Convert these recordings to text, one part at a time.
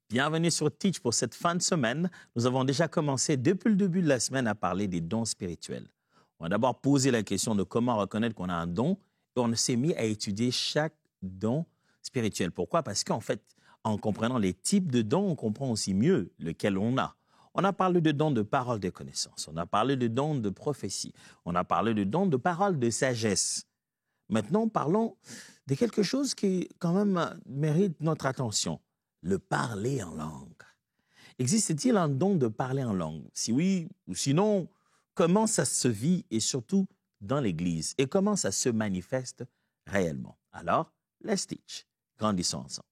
Bienvenue sur Teach pour cette fin de semaine. Nous avons déjà commencé depuis le début de la semaine à parler des dons spirituels. On a d'abord posé la question de comment reconnaître qu'on a un don et on s'est mis à étudier chaque don spirituel. Pourquoi? Parce qu'en fait, en comprenant les types de dons, on comprend aussi mieux lequel on a. On a parlé de dons de parole de connaissance, on a parlé de dons de prophétie, on a parlé de dons de parole de sagesse. Maintenant, parlons de quelque chose qui, quand même, mérite notre attention. Le parler en langue. Existe-t-il un don de parler en langue? Si oui, ou sinon, comment ça se vit et surtout dans l'Église? Et comment ça se manifeste réellement? Alors, let's teach. Grandissons ensemble.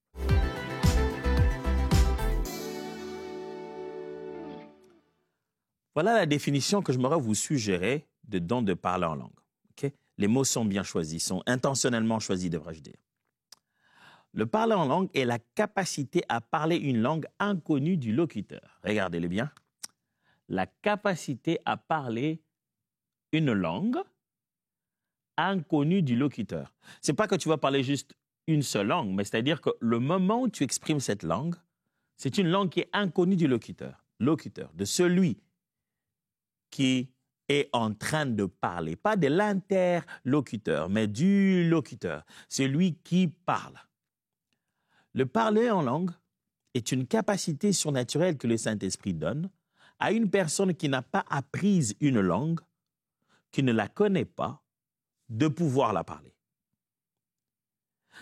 Voilà la définition que je m'aurais vous suggérer de don de parler en langue. Okay? Les mots sont bien choisis, sont intentionnellement choisis, devrais-je dire. Le parler en langue est la capacité à parler une langue inconnue du locuteur. Regardez-le bien. La capacité à parler une langue inconnue du locuteur. Ce n'est pas que tu vas parler juste une seule langue, mais c'est-à-dire que le moment où tu exprimes cette langue, c'est une langue qui est inconnue du locuteur, de celui qui est en train de parler. Pas de l'interlocuteur, mais du locuteur, celui qui parle. Le parler en langue est une capacité surnaturelle que le Saint-Esprit donne à une personne qui n'a pas appris une langue, qui ne la connaît pas, de pouvoir la parler.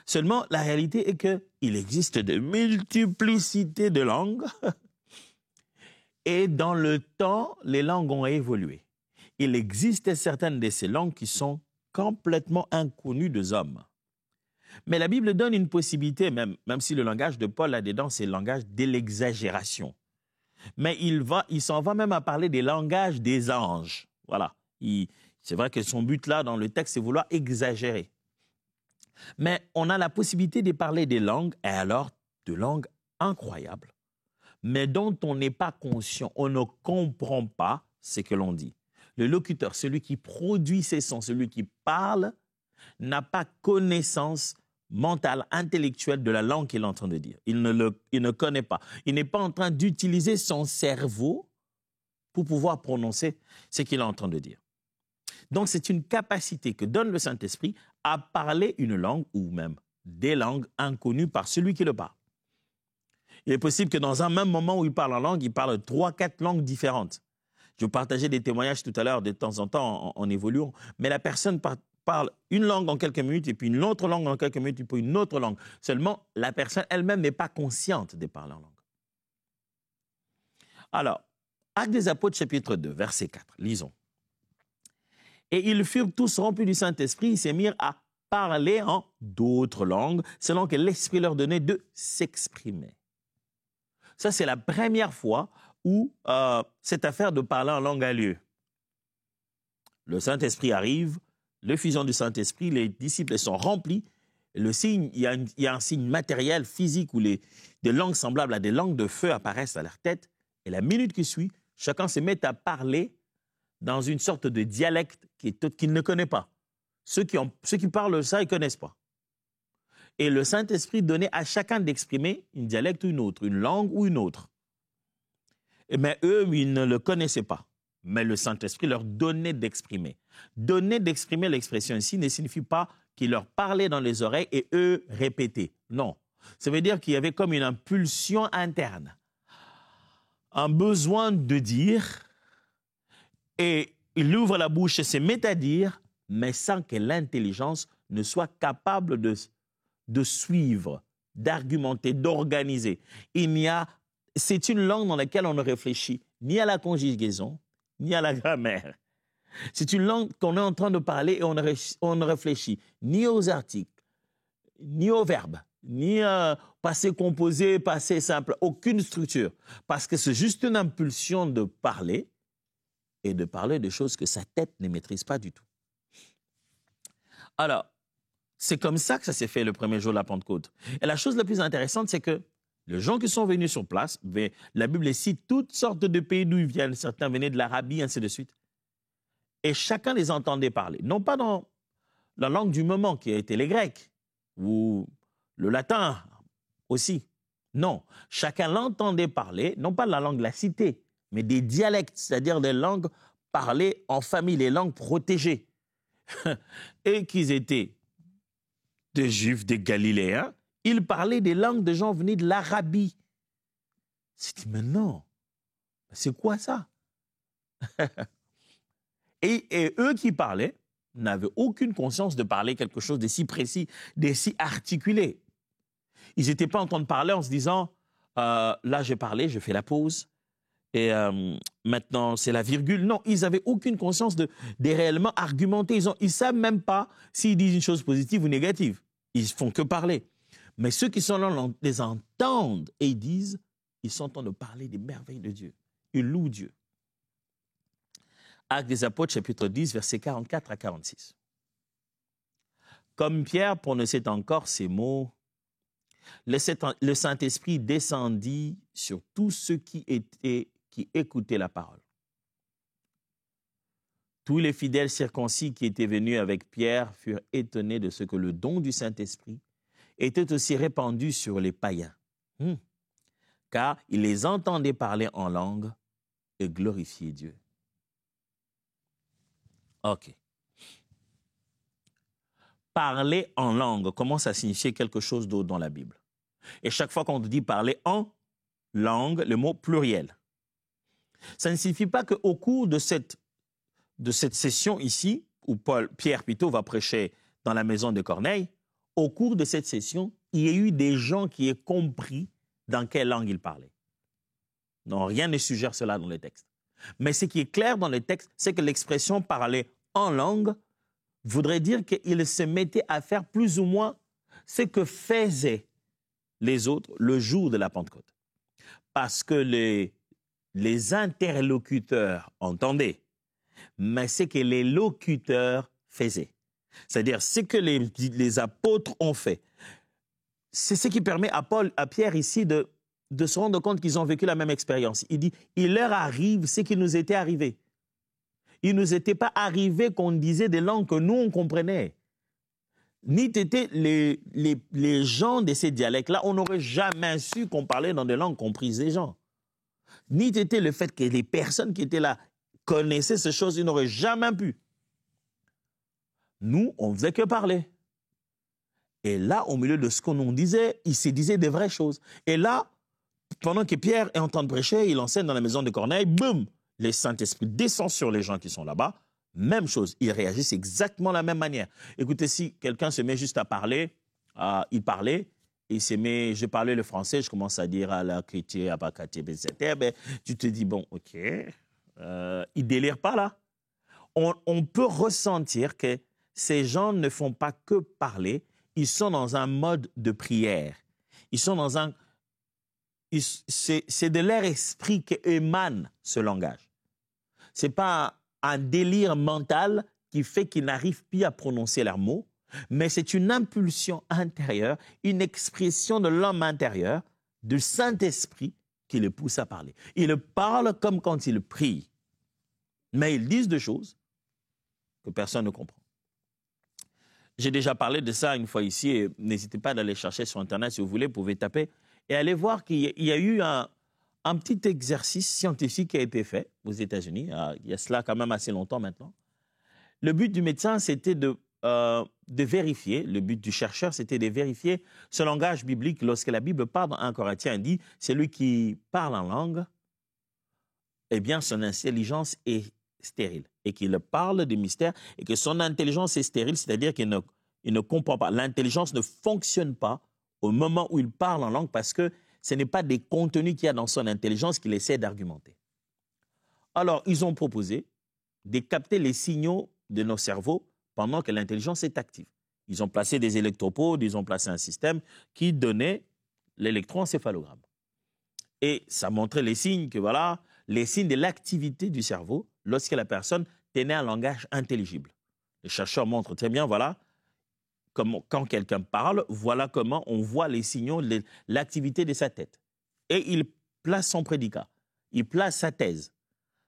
Seulement, la réalité est qu'il existe de multiplicités de langues et dans le temps, les langues ont évolué. Il existe certaines de ces langues qui sont complètement inconnues des hommes. Mais la Bible donne une possibilité, même si le langage de Paul là-dedans, c'est le langage de l'exagération. Mais il s'en va même à parler des langages des anges. Voilà. C'est vrai que son but là, dans le texte, c'est vouloir exagérer. Mais on a la possibilité de parler des langues, et alors de langues incroyables, mais dont on n'est pas conscient, on ne comprend pas ce que l'on dit. Le locuteur, celui qui produit ces sons, celui qui parle, n'a pas connaissance mentale, intellectuelle de la langue qu'il est en train de dire. Il ne connaît pas. Il n'est pas en train d'utiliser son cerveau pour pouvoir prononcer ce qu'il est en train de dire. Donc, c'est une capacité que donne le Saint-Esprit à parler une langue ou même des langues inconnues par celui qui le parle. Il est possible que dans un même moment où il parle en langue, il parle 3-4 langues différentes. Je partageais des témoignages tout à l'heure, de temps en temps, en évoluant, mais la personne parle une langue en quelques minutes et puis une autre langue en quelques minutes et puis une autre langue. Seulement, la personne elle-même n'est pas consciente de parler en langue. Alors, Actes des Apôtres, chapitre 2, verset 4, lisons. Et ils furent tous remplis du Saint-Esprit, ils se mirent à parler en d'autres langues, selon que l'Esprit leur donnait de s'exprimer. Ça, c'est la première fois où cette affaire de parler en langue a lieu. Le Saint-Esprit arrive, l'effusion du Saint-Esprit, les disciples sont remplis. Le signe, il y a un signe matériel, physique, où des langues semblables à des langues de feu apparaissent à leur tête. Et la minute qui suit, chacun se met à parler dans une sorte de dialecte qu'il ne connaît pas. Ceux qui parlent ça, ils ne connaissent pas. Et le Saint-Esprit donnait à chacun d'exprimer une dialecte ou une autre, une langue ou une autre. Mais eux, ils ne le connaissaient pas. Mais le Saint-Esprit leur donnait d'exprimer. Donner d'exprimer l'expression ici ne signifie pas qu'il leur parlait dans les oreilles et eux répétaient. Non. Ça veut dire qu'il y avait comme une impulsion interne. Un besoin de dire, et il ouvre la bouche et se met à dire, mais sans que l'intelligence ne soit capable de suivre, d'argumenter, d'organiser. C'est une langue dans laquelle on ne réfléchit ni à la conjugaison, ni à la grammaire. C'est une langue qu'on est en train de parler et on ne réfléchit ni aux articles, ni aux verbes, ni passé composé, passé simple, aucune structure. Parce que c'est juste une impulsion de parler et de parler de choses que sa tête ne maîtrise pas du tout. Alors, c'est comme ça que ça s'est fait le premier jour de la Pentecôte. Et la chose la plus intéressante, c'est que les gens qui sont venus sur place, la Bible cite toutes sortes de pays d'où ils viennent. Certains venaient de l'Arabie, ainsi de suite. Et chacun les entendait parler. Non pas dans la langue du moment, qui a été les Grecs, ou le latin aussi, Non, chacun l'entendait parler, non pas la langue de la cité, mais des dialectes, c'est-à-dire des langues parlées en famille, les langues protégées. Et qu'ils étaient des Juifs, des Galiléens, ils parlaient des langues de gens venus de l'Arabie. C'est dit, mais non, c'est quoi ça? et eux qui parlaient n'avaient aucune conscience de parler quelque chose de si précis, de si articulé. Ils n'étaient pas en train de parler en se disant, là j'ai parlé, je fais la pause, et maintenant c'est la virgule. Non, ils n'avaient aucune conscience de réellement argumenter. Ils ne savent même pas s'ils disent une chose positive ou négative. Ils font que parler. Mais ceux qui sont là les entendent et ils disent, ils sont en train de parler des merveilles de Dieu. Ils louent Dieu. Actes des Apôtres, chapitre 10, versets 44 à 46. Comme Pierre prononçait encore ces mots, le Saint-Esprit descendit sur tous ceux qui écoutaient la parole. Tous les fidèles circoncis qui étaient venus avec Pierre furent étonnés de ce que le don du Saint-Esprit était aussi répandu sur les païens. Car ils les entendaient parler en langue et glorifier Dieu. OK. Parler en langue commence à signifier quelque chose d'autre dans la Bible. Et chaque fois qu'on dit parler en langue, le mot pluriel. Ça ne signifie pas qu'au cours de cette session ici, où Pierre plutôt va prêcher dans la maison de Corneille, au cours de cette session, il y a eu des gens qui aient compris dans quelle langue il parlait. Non, rien ne suggère cela dans le texte. Mais ce qui est clair dans le texte, c'est que l'expression parler en langue voudrait dire qu'il se mettait à faire plus ou moins ce que faisaient les autres le jour de la Pentecôte. Parce que les interlocuteurs entendaient, mais c'est que les locuteurs faisaient. C'est-à-dire, ce que les apôtres ont fait, c'est ce qui permet à Pierre ici de se rendre compte qu'ils ont vécu la même expérience. Il dit, il leur arrive ce qui nous était arrivé. Il ne nous était pas arrivé qu'on disait des langues que nous, on comprenait. Ni t'étais les gens de ces dialectes-là, on n'aurait jamais su qu'on parlait dans des langues comprises des gens. Ni t'étais le fait que les personnes qui étaient là connaissaient ces choses, ils n'auraient jamais pu. Nous, on ne faisait que parler. Et là, au milieu de ce qu'on nous disait, il se disait des vraies choses. Et là, pendant que Pierre est en train de prêcher, il enseigne dans la maison de Corneille, boum, le Saint-Esprit descend sur les gens qui sont là-bas. Même chose, ils réagissent exactement de la même manière. Écoutez, si quelqu'un se met juste à parler, il parlait, il se met, je parlais le français, je commence à dire à la chrétien, à Bakati, etc. Ben, tu te dis, bon, ok, il délire pas là. On peut ressentir que ces gens ne font pas que parler, ils sont dans un mode de prière. Ils sont dans un... C'est de leur esprit qu'émane ce langage. Ce n'est pas un délire mental qui fait qu'ils n'arrivent plus à prononcer leurs mots, mais c'est une impulsion intérieure, une expression de l'homme intérieur, du Saint-Esprit qui le pousse à parler. Ils parlent comme quand ils prient, mais ils disent des choses que personne ne comprend. J'ai déjà parlé de ça une fois ici, et n'hésitez pas d'aller chercher sur Internet si vous voulez, vous pouvez taper, et allez voir qu'il y a eu un petit exercice scientifique qui a été fait aux États-Unis, il y a cela quand même assez longtemps maintenant. Le but du médecin, c'était de vérifier, le but du chercheur, c'était de vérifier ce langage biblique. Lorsque la Bible parle dans 1 Corinthiens, elle dit, celui qui parle en langue, eh bien, son intelligence est stérile et qu'il parle des mystères et que son intelligence est stérile, c'est-à-dire qu'il ne comprend pas. L'intelligence ne fonctionne pas au moment où il parle en langue parce que ce n'est pas des contenus qu'il y a dans son intelligence qu'il essaie d'argumenter. Alors, ils ont proposé de capter les signaux de nos cerveaux pendant que l'intelligence est active. Ils ont placé des électropodes, ils ont placé un système qui donnait l'électroencéphalogramme. Et ça montrait les signes que voilà, les signes de l'activité du cerveau lorsque la personne tenait un langage intelligible. Les chercheurs montrent très bien, voilà, quand quelqu'un parle, voilà comment on voit les signaux, l'activité de sa tête. Et il place son prédicat, il place sa thèse,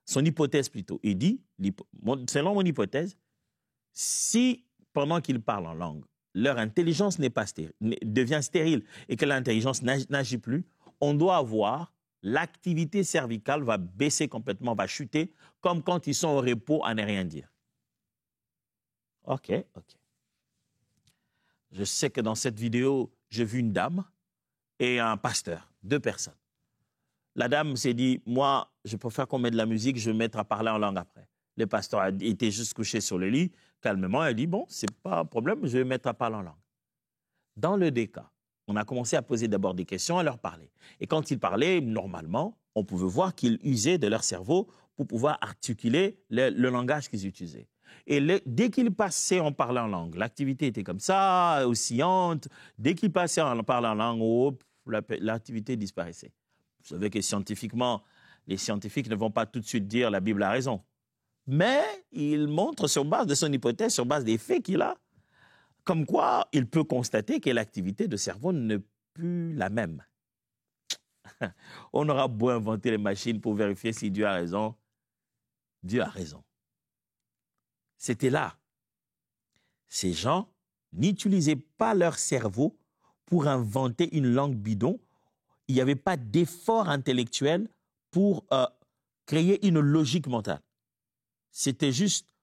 son hypothèse plutôt. Il dit, selon mon hypothèse, si pendant qu'ils parlent en langue, leur intelligence devient stérile et que l'intelligence n'agit plus, on doit avoir l'activité cervicale va baisser complètement, va chuter, comme quand ils sont au repos à ne rien dire. OK. Je sais que dans cette vidéo, j'ai vu une dame et un pasteur, 2 personnes. La dame s'est dit, moi, je préfère qu'on mette de la musique, je vais me mettre à parler en langue après. Le pasteur était juste couché sur le lit, calmement, elle dit, bon, c'est pas un problème, je vais me mettre à parler en langue. Dans le deux cas, on a commencé à poser d'abord des questions, à leur parler. Et quand ils parlaient, normalement, on pouvait voir qu'ils usaient de leur cerveau pour pouvoir articuler le langage qu'ils utilisaient. Et dès qu'ils passaient en parlant en langue, l'activité était comme ça, oscillante. Dès qu'ils passaient en parlant en langue, l'activité disparaissait. Vous savez que scientifiquement, les scientifiques ne vont pas tout de suite dire la Bible a raison. Mais ils montrent sur base de son hypothèse, sur base des faits qu'il a, comme quoi il peut constater que l'activité de cerveau n'est plus la même. On aura beau inventer les machines pour vérifier si Dieu a raison. Dieu a raison. C'était là. Ces gens n'utilisaient pas leur cerveau pour inventer une langue bidon. Il n'y avait pas d'effort intellectuel pour créer une logique mentale. C'était juste,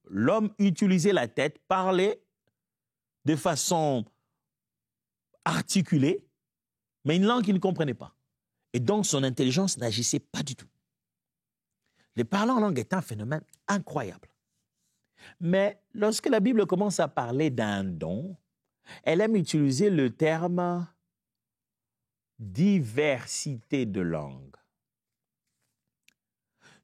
l'homme utilisait la tête, parlait de façon articulée, mais une langue qu'il ne comprenait pas. Et donc, son intelligence n'agissait pas du tout. Le parler en langue est un phénomène incroyable. Mais lorsque la Bible commence à parler d'un don, elle aime utiliser le terme diversité de langues.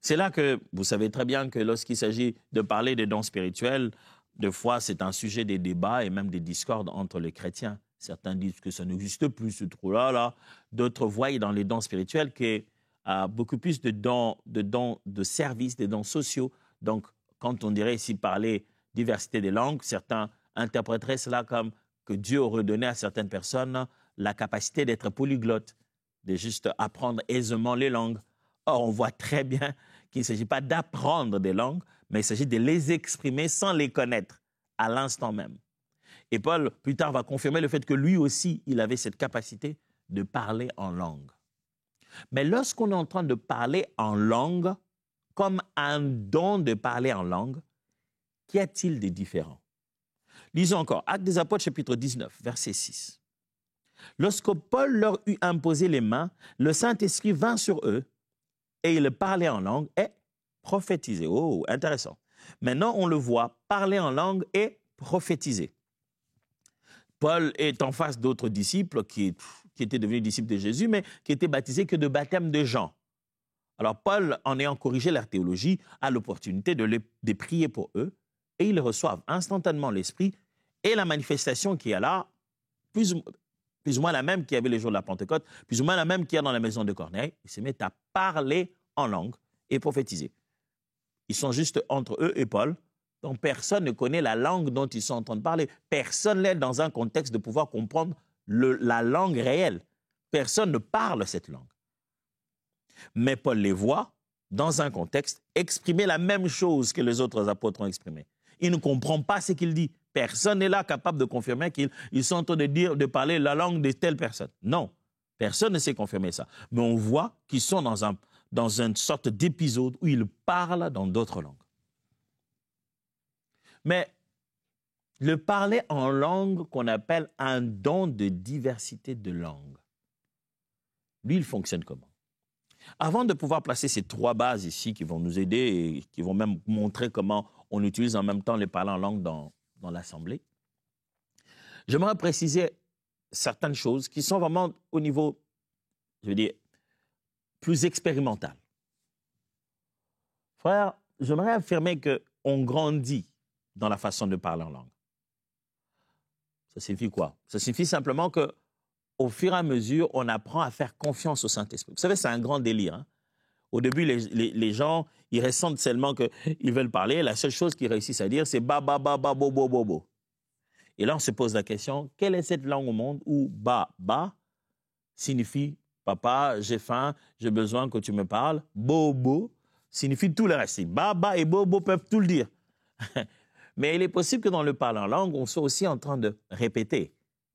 C'est là que vous savez très bien que lorsqu'il s'agit de parler des dons spirituels, des fois c'est un sujet des débats et même des discordes entre les chrétiens. Certains disent que ça n'existe plus, ce trou-là. D'autres voient dans les dons spirituels qu'il y a beaucoup plus de dons de services, des dons sociaux. Donc, quand on dirait ici parler diversité des langues, certains interpréteraient cela comme que Dieu aurait donné à certaines personnes la capacité d'être polyglotte, de juste apprendre aisément les langues. Or, on voit très bien qu'il ne s'agit pas d'apprendre des langues, mais il s'agit de les exprimer sans les connaître à l'instant même. Et Paul, plus tard, va confirmer le fait que lui aussi, il avait cette capacité de parler en langue. Mais lorsqu'on est en train de parler en langue, comme un don de parler en langue, qu'y a-t-il de différent? Lisons encore, Actes des Apôtres, chapitre 19, verset 6. Lorsque Paul leur eut imposé les mains, le Saint-Esprit vint sur eux et ils parlaient en langue et prophétisaient. Oh, intéressant. Maintenant, on le voit parler en langue et prophétiser. Paul est en face d'autres disciples qui étaient devenus disciples de Jésus, mais qui étaient baptisés que de baptême de Jean. Alors Paul, en ayant corrigé leur théologie, a l'opportunité de prier pour eux et ils reçoivent instantanément l'Esprit et la manifestation qui est là, plus ou moins la même qu'il y avait les jours de la Pentecôte, plus ou moins la même qu'il y a dans la maison de Corneille. Ils se mettent à parler en langue et prophétiser. Ils sont juste entre eux et Paul, donc personne ne connaît la langue dont ils sont en train de parler. Personne n'est dans un contexte de pouvoir comprendre la langue réelle. Personne ne parle cette langue. Mais Paul les voit, dans un contexte, exprimer la même chose que les autres apôtres ont exprimé. Il ne comprend pas ce qu'il dit. Personne n'est là capable de confirmer qu'ils sont en train de parler la langue de telle personne. Non, personne ne sait confirmer ça. Mais on voit qu'ils sont dans une sorte d'épisode où ils parlent dans d'autres langues. Mais le parler en langue qu'on appelle un don de diversité de langues, lui, il fonctionne comment? Avant de pouvoir placer ces 3 bases ici qui vont nous aider et qui vont même montrer comment on utilise en même temps les parler en langue dans l'Assemblée, j'aimerais préciser certaines choses qui sont vraiment au niveau, je veux dire, plus expérimental. Frère, j'aimerais affirmer qu'on grandit dans la façon de parler en langue. Ça signifie quoi? Ça signifie simplement que au fur et à mesure, on apprend à faire confiance au Saint-Esprit. Vous savez, c'est un grand délire. Hein? Au début, les gens, ils ressentent seulement qu'ils veulent parler. La seule chose qu'ils réussissent à dire, c'est ba, ba, ba, ba, bo, bo, bo, bo. Et là, on se pose la question, quelle est cette langue au monde où ba, ba signifie papa, j'ai faim, j'ai besoin que tu me parles. Bo, bo signifie tout le reste. Ba, ba et bo, bo peuvent tout le dire. Mais il est possible que dans le parler en langue, on soit aussi en train de répéter,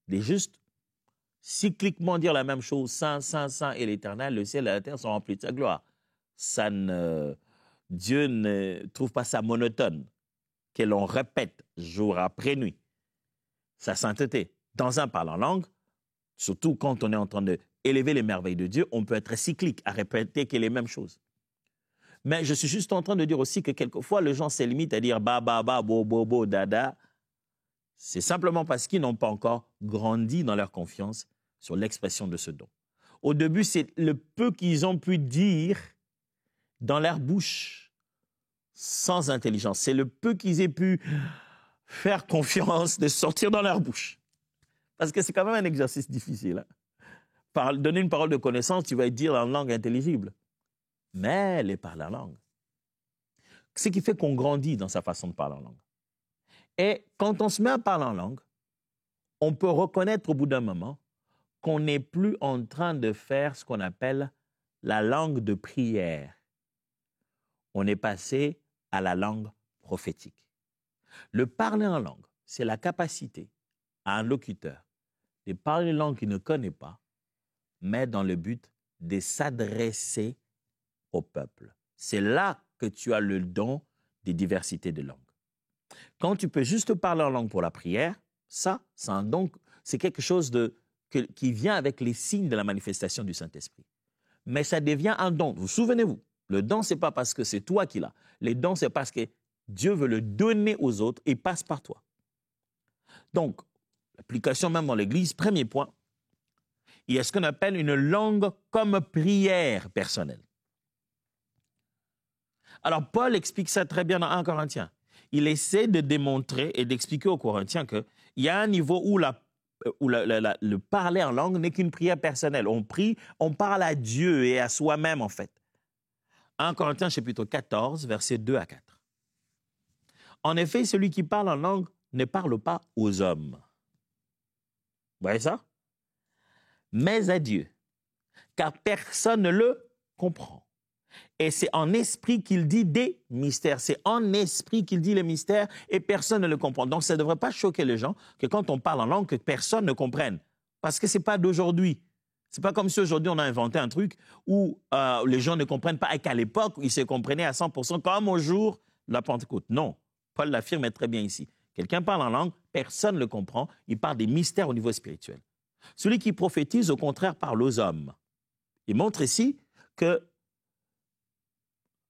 de juste cycliquement dire la même chose, Saint, Saint, Saint et l'Éternel, le ciel et la terre sont remplis de sa gloire. Dieu ne trouve pas ça monotone, que l'on répète jour après nuit sa sainteté. Dans un parle en langue, surtout quand on est en train d'élever les merveilles de Dieu, on peut être cyclique à répéter que les mêmes choses. Mais je suis juste en train de dire aussi que quelquefois, les gens se limitent à dire ba, ba, ba, bo, bo, bo, dada. C'est simplement parce qu'ils n'ont pas encore grandi dans leur confiance sur l'expression de ce don. Au début, c'est le peu qu'ils ont pu dire dans leur bouche, sans intelligence. C'est le peu qu'ils aient pu faire confiance de sortir dans leur bouche. Parce que c'est quand même un exercice difficile. Hein? Donner une parole de connaissance, tu vas dire en langue intelligible. Mais les parler en langue. Ce qui fait qu'on grandit dans sa façon de parler en langue. Et quand on se met à parler en langue, on peut reconnaître au bout d'un moment qu'on n'est plus en train de faire ce qu'on appelle la langue de prière. On est passé à la langue prophétique. Le parler en langue, c'est la capacité à un locuteur de parler une langue qu'il ne connaît pas, mais dans le but de s'adresser au peuple. C'est là que tu as le don des diversités de langues. Quand tu peux juste parler en langue pour la prière, ça, c'est un don, c'est quelque chose qui vient avec les signes de la manifestation du Saint-Esprit. Mais ça devient un don. Vous souvenez-vous, le don, ce n'est pas parce que c'est toi qui l'as. Le don, c'est parce que Dieu veut le donner aux autres et passe par toi. Donc, l'application même dans l'Église, premier point, il y a ce qu'on appelle une langue comme prière personnelle. Alors, Paul explique ça très bien dans 1 Corinthiens. Il essaie de démontrer et d'expliquer aux Corinthiens qu'il y a un niveau où le parler en langue n'est qu'une prière personnelle. On prie, on parle à Dieu et à soi-même, en fait. 1 Corinthiens, chapitre 14, versets 2 à 4. En effet, celui qui parle en langue ne parle pas aux hommes. Vous voyez ça? Mais à Dieu, car personne ne le comprend. Et c'est en esprit qu'il dit des mystères. C'est en esprit qu'il dit les mystères et personne ne le comprend. Donc, ça ne devrait pas choquer les gens que quand on parle en langue, que personne ne comprenne. Parce que ce n'est pas d'aujourd'hui. Ce n'est pas comme si aujourd'hui on a inventé un truc où les gens ne comprennent pas et qu'à l'époque, ils se comprenaient à 100% comme au jour de la Pentecôte. Non, Paul l'affirme très bien ici. Quelqu'un parle en langue, personne ne le comprend. Il parle des mystères au niveau spirituel. Celui qui prophétise, au contraire, parle aux hommes. Il montre ici que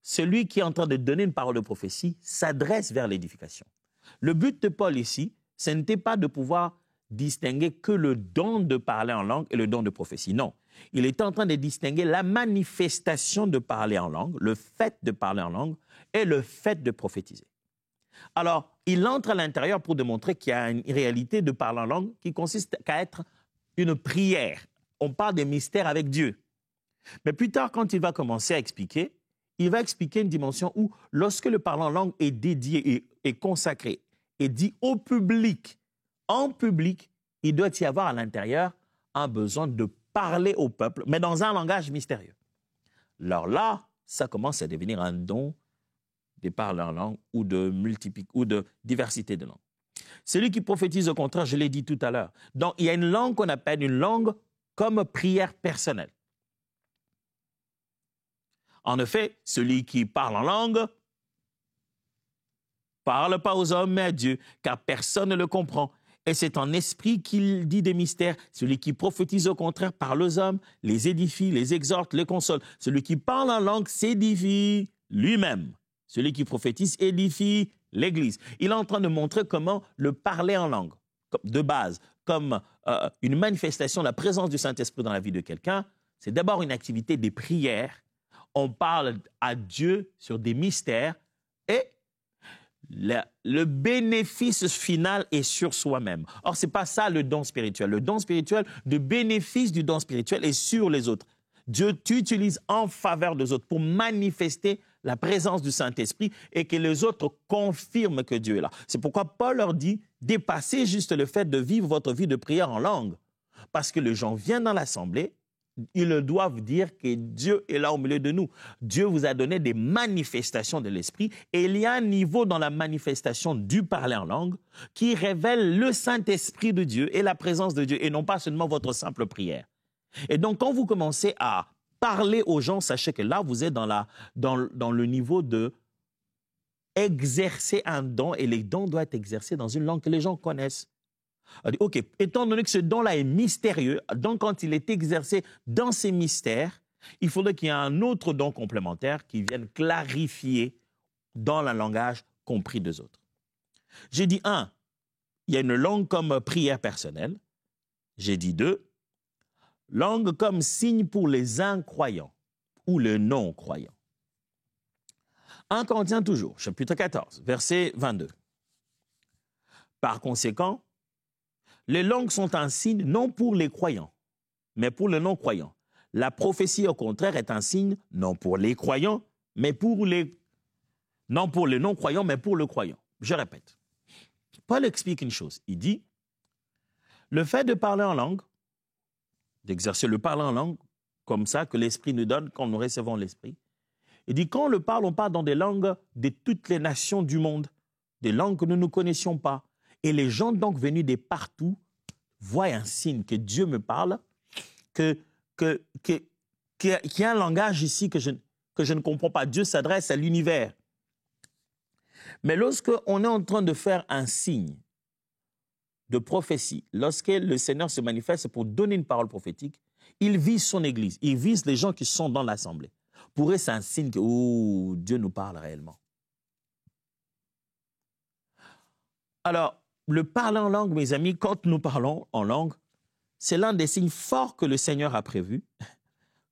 celui qui est en train de donner une parole de prophétie s'adresse vers l'édification. Le but de Paul ici, ce n'était pas de pouvoir distinguer que le don de parler en langue et le don de prophétie. Non, il était en train de distinguer la manifestation de parler en langue, le fait de parler en langue et le fait de prophétiser. Alors, il entre à l'intérieur pour démontrer qu'il y a une réalité de parler en langue qui consiste à être une prière. On parle des mystères avec Dieu. Mais plus tard, quand il va commencer à expliquer, il va expliquer une dimension où, lorsque le parler en langue est dédié et consacré et dit au public, en public, il doit y avoir à l'intérieur un besoin de parler au peuple, mais dans un langage mystérieux. Alors là, ça commence à devenir un don de parler en langue ou de diversité de langues. Celui qui prophétise, au contraire, je l'ai dit tout à l'heure. Donc, il y a une langue qu'on appelle une langue comme prière personnelle. En effet, celui qui parle en langue parle pas aux hommes, mais à Dieu, car personne ne le comprend. Et c'est en esprit qu'il dit des mystères. Celui qui prophétise, au contraire, parle aux hommes, les édifie, les exhorte, les console. Celui qui parle en langue s'édifie lui-même. Celui qui prophétise édifie l'Église. Il est en train de montrer comment le parler en langue, de base, comme une manifestation de la présence du Saint-Esprit dans la vie de quelqu'un, c'est d'abord une activité des prières. On parle à Dieu sur des mystères et le bénéfice final est sur soi-même. Or, ce n'est pas ça le don spirituel. Le don spirituel, le bénéfice du don spirituel est sur les autres. Dieu t'utilise en faveur des autres pour manifester la présence du Saint-Esprit et que les autres confirment que Dieu est là. C'est pourquoi Paul leur dit, dépassez juste le fait de vivre votre vie de prière en langue. Parce que les gens viennent dans l'assemblée, ils doivent dire que Dieu est là au milieu de nous. Dieu vous a donné des manifestations de l'esprit et il y a un niveau dans la manifestation du parler en langue qui révèle le Saint-Esprit de Dieu et la présence de Dieu et non pas seulement votre simple prière. Et donc, quand vous commencez à parler aux gens, sachez que là, vous êtes dans le niveau de exercer un don et les dons doivent être exercés dans une langue que les gens connaissent. OK, étant donné que ce don-là est mystérieux, donc quand il est exercé dans ces mystères, il faudrait qu'il y ait un autre don complémentaire qui vienne clarifier dans le langage compris des autres. J'ai dit 1, il y a une langue comme prière personnelle. J'ai dit 2, langue comme signe pour les incroyants ou les non-croyants. 1 Corinthiens toujours, chapitre 14, verset 22. Par conséquent, les langues sont un signe non pour les croyants, mais pour les non-croyants. La prophétie, au contraire, est un signe non pour les croyants, mais non pour les non-croyants, mais pour le croyant. Je répète. Paul explique une chose. Il dit, le fait de parler en langue, d'exercer le parler en langue, comme ça que l'Esprit nous donne quand nous recevons l'Esprit, il dit, quand on parle dans des langues de toutes les nations du monde, des langues que nous ne connaissions pas. Et les gens donc venus de partout voient un signe que Dieu me parle, qu'il y a un langage ici que je ne comprends pas. Dieu s'adresse à l'univers. Mais lorsqu'on est en train de faire un signe de prophétie, lorsque le Seigneur se manifeste pour donner une parole prophétique, il vise son Église, il vise les gens qui sont dans l'assemblée. Pour eux, c'est un signe que Dieu nous parle réellement. Alors, le parler en langue, mes amis, quand nous parlons en langue, c'est l'un des signes forts que le Seigneur a prévu,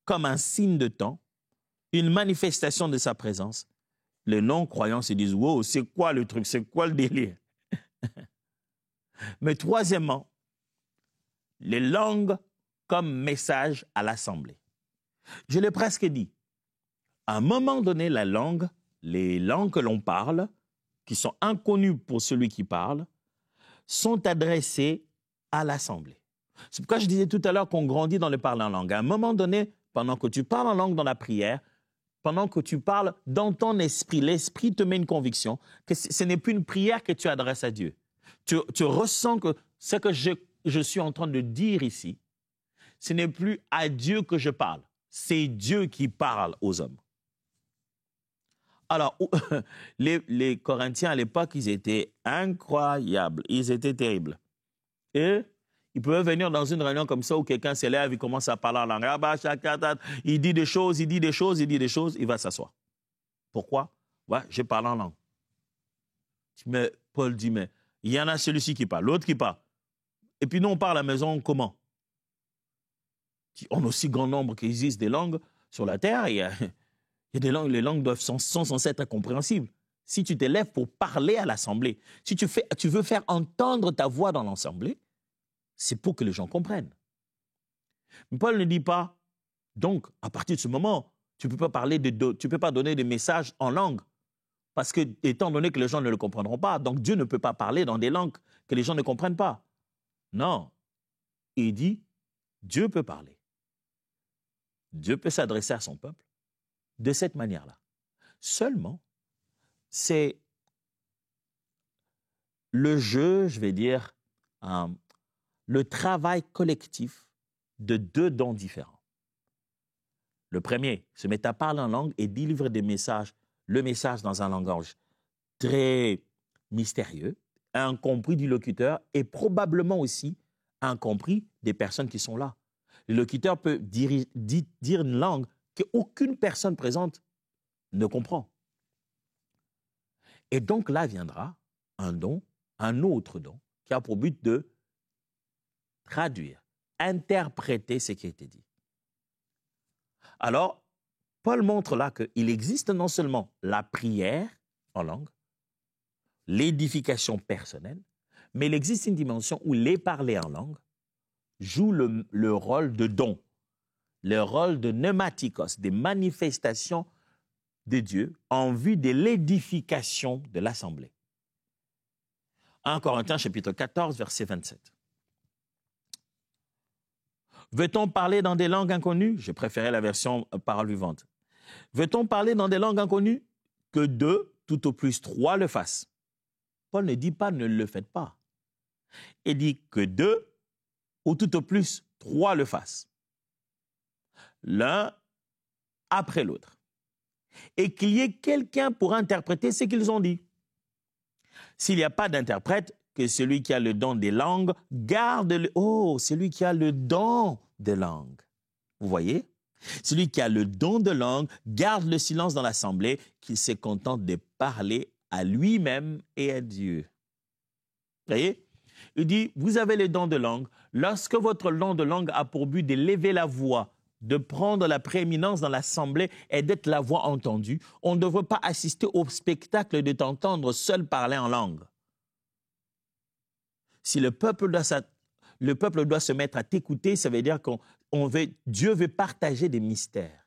comme un signe de temps, une manifestation de sa présence. Les non-croyants se disent, wow, c'est quoi le truc, c'est quoi le délire? Mais troisièmement, les langues comme message à l'assemblée. Je l'ai presque dit. À un moment donné, les langues que l'on parle, qui sont inconnues pour celui qui parle, sont adressées à l'assemblée. C'est pourquoi je disais tout à l'heure qu'on grandit dans le parler en langue. À un moment donné, pendant que tu parles en langue dans la prière, pendant que tu parles dans ton esprit, l'esprit te met une conviction que ce n'est plus une prière que tu adresses à Dieu. Tu ressens que ce que je suis en train de dire ici, ce n'est plus à Dieu que je parle, c'est Dieu qui parle aux hommes. Alors, les Corinthiens à l'époque, ils étaient incroyables, ils étaient terribles. Et ils pouvaient venir dans une réunion comme ça où quelqu'un s'élève, il commence à parler en langue. Il dit des choses, il va s'asseoir. Pourquoi? Ouais, je parle en langue. Mais Paul dit, mais il y en a celui-ci qui parle, l'autre qui parle. Et puis nous, on parle à la maison comment? On a aussi grand nombre qui existent des langues sur la terre. Il y a des langues, les langues sont censées être incompréhensibles. Si tu t'élèves pour parler à l'assemblée, si tu veux faire entendre ta voix dans l'assemblée, c'est pour que les gens comprennent. Mais Paul ne dit pas, donc, à partir de ce moment, tu ne peux pas donner des messages en langue, parce que, étant donné que les gens ne le comprendront pas, donc Dieu ne peut pas parler dans des langues que les gens ne comprennent pas. Non. Il dit, Dieu peut parler. Dieu peut s'adresser à son peuple de cette manière-là. Seulement, c'est le jeu, je vais dire, le travail collectif de deux dons différents. Le premier se met à parler en langue et délivre le message dans un langage très mystérieux, incompris du locuteur et probablement aussi incompris des personnes qui sont là. Le locuteur peut dire une langue qu'aucune personne présente ne comprend. Et donc là viendra un autre don, qui a pour but de traduire, interpréter ce qui a été dit. Alors, Paul montre là qu'il existe non seulement la prière en langue, l'édification personnelle, mais il existe une dimension où les parler en langue jouent le rôle de don, le rôle de pneumatikos, des manifestations de Dieu en vue de l'édification de l'assemblée. 1 Corinthiens chapitre 14, verset 27. Veut-on parler dans des langues inconnues? Je préférais la version parole vivante. Veut-on parler dans des langues inconnues? Que 2, tout au plus 3 le fassent. Paul ne dit pas ne le faites pas. Il dit que 2, ou tout au plus 3 le fassent. L'un après l'autre. Et qu'il y ait quelqu'un pour interpréter ce qu'ils ont dit. S'il n'y a pas d'interprète, que celui qui a le don des langues garde le... Oh, celui qui a le don des langues. Vous voyez? Celui qui a le don de langue garde le silence dans l'assemblée, qu'il se contente de parler à lui-même et à Dieu. Vous voyez? Il dit, vous avez le don de langue. Lorsque votre don de langue a pour but d'élever la voix, de prendre la prééminence dans l'assemblée et d'être la voix entendue, on ne devrait pas assister au spectacle de t'entendre seul parler en langue. Si le peuple doit se mettre à t'écouter, ça veut dire que Dieu veut partager des mystères.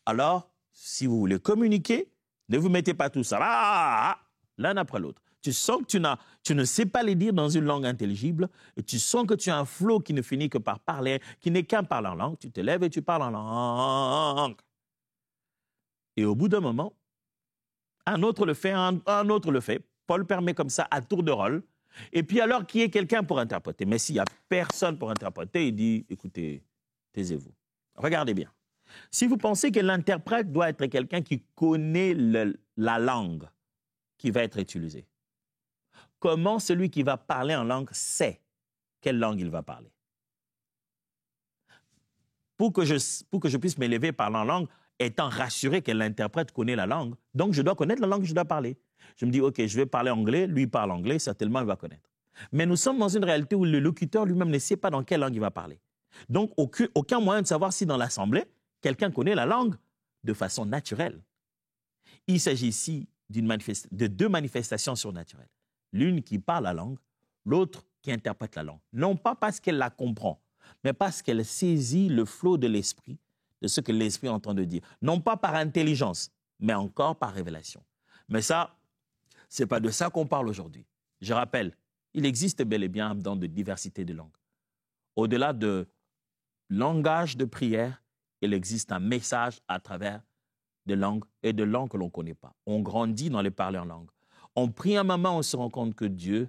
Alors, si vous voulez communiquer, ne vous mettez pas tout ça l'un après l'autre. Tu sens que tu ne sais pas les dire dans une langue intelligible et tu sens que tu as un flot qui ne finit que par parler, qui n'est qu'un parler en langue. Tu te lèves et tu parles en langue. Et au bout d'un moment, un autre le fait, un autre le fait. Paul permet comme ça à tour de rôle. Et puis alors qu'il y ait quelqu'un pour interpréter. Mais s'il n'y a personne pour interpréter, il dit, écoutez, taisez-vous. Regardez bien. Si vous pensez que l'interprète doit être quelqu'un qui connaît la langue qui va être utilisée, comment celui qui va parler en langue sait quelle langue il va parler? Pour que je puisse m'élever parlant en langue, étant rassuré que l'interprète connaît la langue, donc je dois connaître la langue que je dois parler. Je me dis, OK, je vais parler anglais, lui parle anglais, certainement il va connaître. Mais nous sommes dans une réalité où le locuteur lui-même ne sait pas dans quelle langue il va parler. Donc, aucun moyen de savoir si dans l'assemblée, quelqu'un connaît la langue de façon naturelle. Il s'agit ici de 2 manifestations surnaturelles. L'une qui parle la langue, l'autre qui interprète la langue. Non pas parce qu'elle la comprend, mais parce qu'elle saisit le flot de l'esprit, de ce que l'esprit est en train de dire. Non pas par intelligence, mais encore par révélation. Mais ça, ce n'est pas de ça qu'on parle aujourd'hui. Je rappelle, il existe bel et bien un don de diversité de langues. Au-delà de langage de prière, il existe un message à travers des langues et de langues que l'on ne connaît pas. On grandit dans les parler en langue. On prie un moment, on se rend compte que Dieu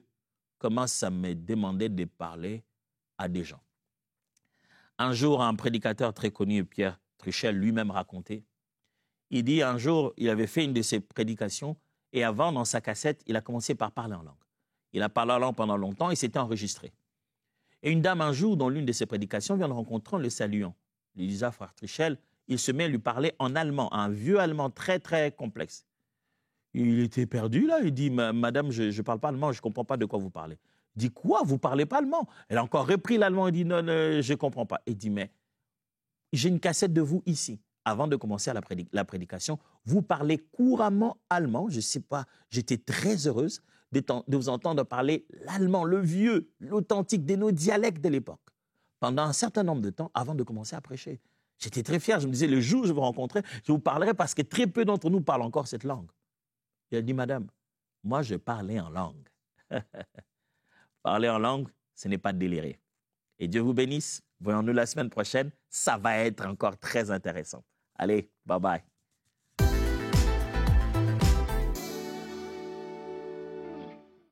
commence à me demander de parler à des gens. Un jour, un prédicateur très connu, Pierre Truchel, lui-même racontait, il dit un jour, il avait fait une de ses prédications et avant, dans sa cassette, il a commencé par parler en langue. Il a parlé en langue pendant longtemps et s'était enregistré. Et une dame, un jour, dans l'une de ses prédications, vient le rencontrer en le saluant. Il dit, frère Truchel, il se met à lui parler en allemand, un vieux allemand très, très complexe. Il était perdu, là. Il dit, madame, je ne parle pas allemand, je ne comprends pas de quoi vous parlez. Il dit, quoi, vous ne parlez pas allemand? Elle a encore repris l'allemand, il dit, non, je ne comprends pas. Il dit, mais j'ai une cassette de vous ici. Avant de commencer la prédication, vous parlez couramment allemand. Je ne sais pas, j'étais très heureuse de vous entendre parler l'allemand, le vieux, l'authentique, de nos dialectes de l'époque. Pendant un certain nombre de temps, avant de commencer à prêcher. J'étais très fier, je me disais, le jour où je vous rencontrerai, je vous parlerai parce que très peu d'entre nous parlent encore cette langue. Il a dit, madame, moi je parlais en langue. Parler en langue, ce n'est pas délirer. Et Dieu vous bénisse. Voyons-nous la semaine prochaine. Ça va être encore très intéressant. Allez, bye bye.